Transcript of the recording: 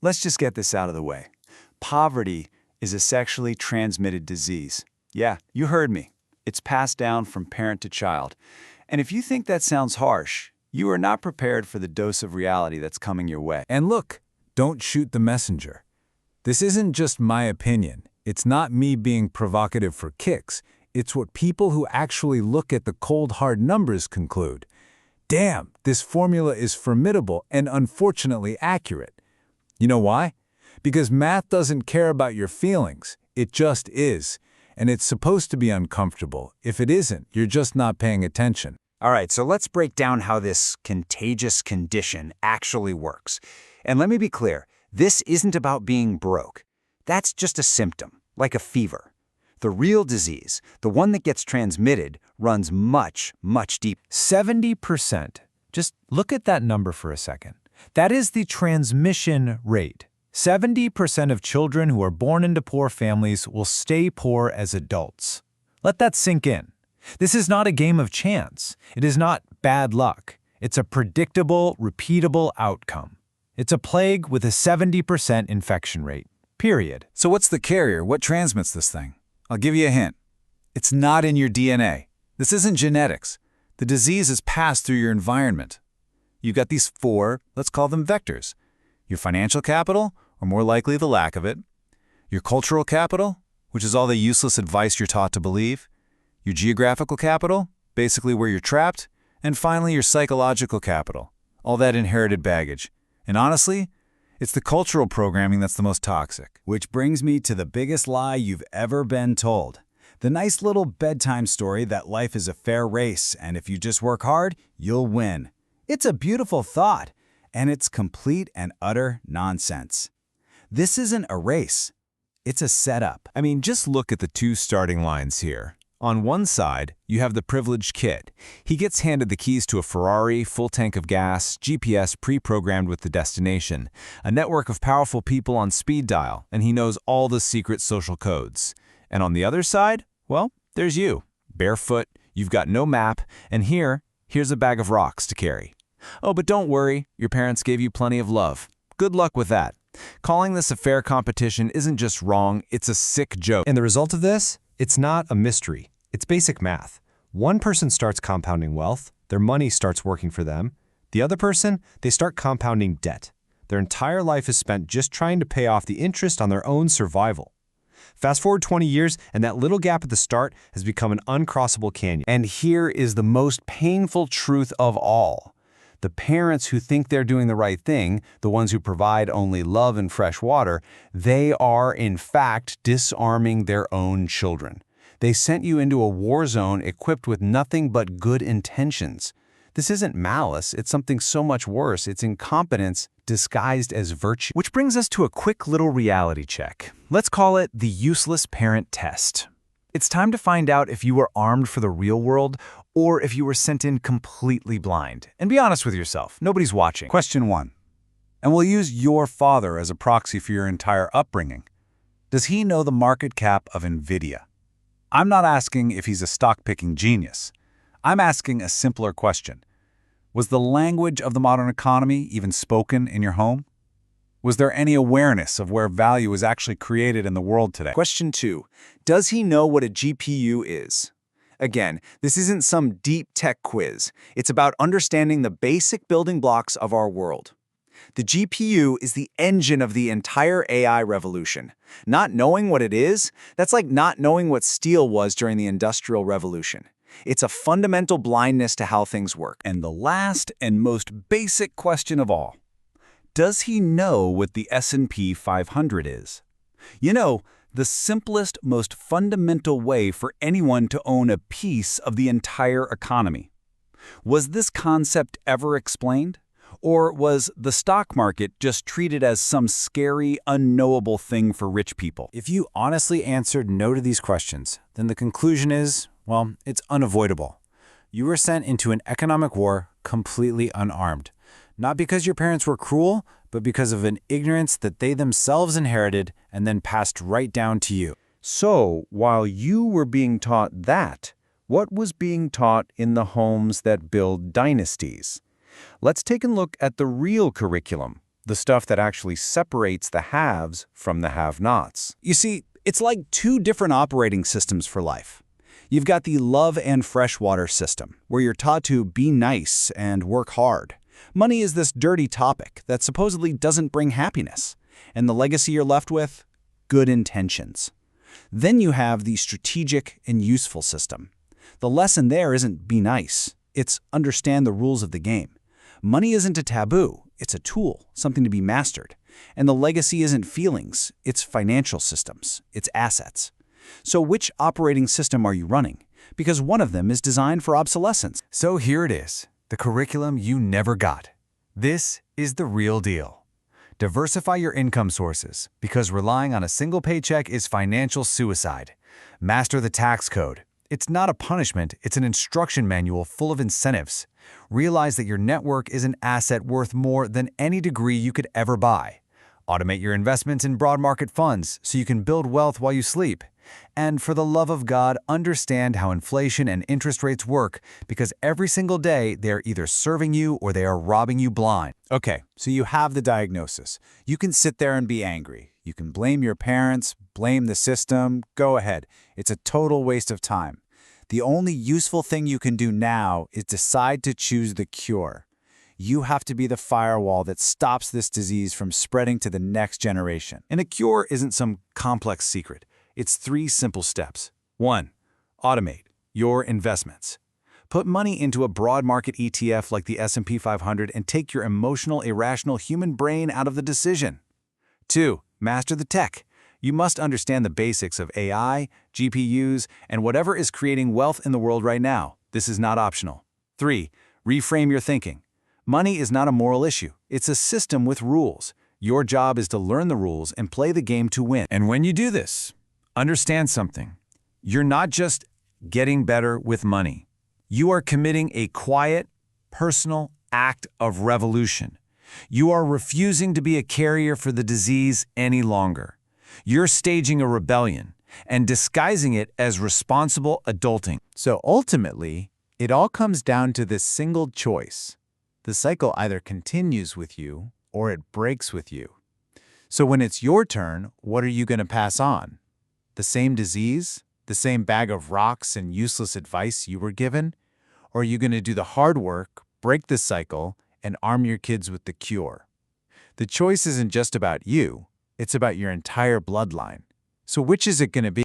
let's just get this out of the way. Poverty is a sexually transmitted disease. Yeah, you heard me. It's passed down from parent to child. And if you think that sounds harsh, you are not prepared for the dose of reality that's coming your way. And look, don't shoot the messenger. This isn't just my opinion. It's not me being provocative for kicks. It's what people who actually look at the cold, hard numbers conclude. Damn, this formula is formidable and unfortunately accurate. You know why? Because math doesn't care about your feelings. It just is. And it's supposed to be uncomfortable. If it isn't, you're just not paying attention. All right, so let's break down how this contagious condition actually works. And let me be clear, this isn't about being broke. That's just a symptom, like a fever. The real disease, the one that gets transmitted, runs much, much deeper. 70%. Just look at that number for a second. That is the transmission rate. 70% of children who are born into poor families will stay poor as adults. Let that sink in. This is not a game of chance. It is not bad luck. It's a predictable, repeatable outcome. It's a plague with a 70% infection rate. Period. So what's the carrier? What transmits this thing? I'll give you a hint. It's not in your DNA. This isn't genetics. The disease is passed through your environment. You've got these four, let's call them vectors. Your financial capital, or more likely the lack of it. Your cultural capital, which is all the useless advice you're taught to believe. Your geographical capital, basically where you're trapped. And finally, your psychological capital, all that inherited baggage. And honestly, it's the cultural programming that's the most toxic. Which brings me to the biggest lie you've ever been told. The nice little bedtime story that life is a fair race, and if you just work hard, you'll win. It's a beautiful thought, and it's complete and utter nonsense. This isn't a race. It's a setup. I mean, just look at the two starting lines here. On one side, you have the privileged kid. He gets handed the keys to a Ferrari, full tank of gas, GPS pre-programmed with the destination, a network of powerful people on speed dial, and he knows all the secret social codes. And on the other side, well, there's you. Barefoot, you've got no map, and here's a bag of rocks to carry. Oh, but don't worry, your parents gave you plenty of love. Good luck with that. Calling this a fair competition isn't just wrong, it's a sick joke. And the result of this? It's not a mystery. It's basic math. One person starts compounding wealth, their money starts working for them. The other person, they start compounding debt. Their entire life is spent just trying to pay off the interest on their own survival. Fast forward 20 years, and that little gap at the start has become an uncrossable canyon. And here is the most painful truth of all. The parents who think they're doing the right thing, the ones who provide only love and fresh water, they are, in fact, disarming their own children. They sent you into a war zone equipped with nothing but good intentions. This isn't malice, it's something so much worse. It's incompetence disguised as virtue. Which brings us to a quick little reality check. Let's call it the useless parent test. It's time to find out if you were armed for the real world or if you were sent in completely blind. And be honest with yourself, nobody's watching. Question 1. And we'll use your father as a proxy for your entire upbringing. Does he know the market cap of NVIDIA? I'm not asking if he's a stock-picking genius. I'm asking a simpler question. Was the language of the modern economy even spoken in your home? Was there any awareness of where value is actually created in the world today? Question 2. Does he know what a GPU is? Again, this isn't some deep tech quiz. It's about understanding the basic building blocks of our world. The GPU is the engine of the entire AI revolution. Not knowing what it is, that's like not knowing what steel was during the Industrial Revolution. It's a fundamental blindness to how things work. And the last and most basic question of all. Does he know what the S&P 500 is? You know, the simplest, most fundamental way for anyone to own a piece of the entire economy. Was this concept ever explained? Or was the stock market just treated as some scary, unknowable thing for rich people? If you honestly answered no to these questions, then the conclusion is, well, it's unavoidable. You were sent into an economic war completely unarmed. Not because your parents were cruel, but because of an ignorance that they themselves inherited and then passed right down to you. So, while you were being taught that, what was being taught in the homes that build dynasties? Let's take a look at the real curriculum, The stuff that actually separates the haves from the have-nots. You see, it's like two different operating systems for life. You've got the love and fresh water system, where you're taught to be nice and work hard. Money is this dirty topic that supposedly doesn't bring happiness. And the legacy you're left with? Good intentions. Then you have the strategic and useful system. The lesson there isn't be nice. It's understand the rules of the game. Money isn't a taboo. It's a tool, something to be mastered. And the legacy isn't feelings. It's financial systems. It's assets. So which operating system are you running? Because one of them is designed for obsolescence. So here it is, the curriculum you never got. This is the real deal. Diversify your income sources, because relying on a single paycheck is financial suicide. Master the tax code. It's not a punishment, it's an instruction manual full of incentives. Realize that your network is an asset worth more than any degree you could ever buy. Automate your investments in broad market funds so you can build wealth while you sleep. And for the love of God, understand how inflation and interest rates work, because every single day they are either serving you or they are robbing you blind. Okay, so you have the diagnosis. You can sit there and be angry. You can blame your parents, blame the system. Go ahead. It's a total waste of time. The only useful thing you can do now is decide to choose the cure. You have to be the firewall that stops this disease from spreading to the next generation. And a cure isn't some complex secret. It's 3 simple steps. 1. Automate your investments. Put money into a broad market ETF like the S&P 500 and take your emotional, irrational human brain out of the decision. 2. Master the tech. You must understand the basics of AI, GPUs, and whatever is creating wealth in the world right now. This is not optional. 3. Reframe your thinking. Money is not a moral issue. It's a system with rules. Your job is to learn the rules and play the game to win. And when you do this, understand something. You're not just getting better with money. You are committing a quiet, personal act of revolution. You are refusing to be a carrier for the disease any longer. You're staging a rebellion and disguising it as responsible adulting. So ultimately, it all comes down to this single choice. The cycle either continues with you or it breaks with you. So when it's your turn, what are you going to pass on? The same disease? The same bag of rocks and useless advice you were given? Or are you going to do the hard work, break the cycle, and arm your kids with the cure? The choice isn't just about you, it's about your entire bloodline. So which is it going to be?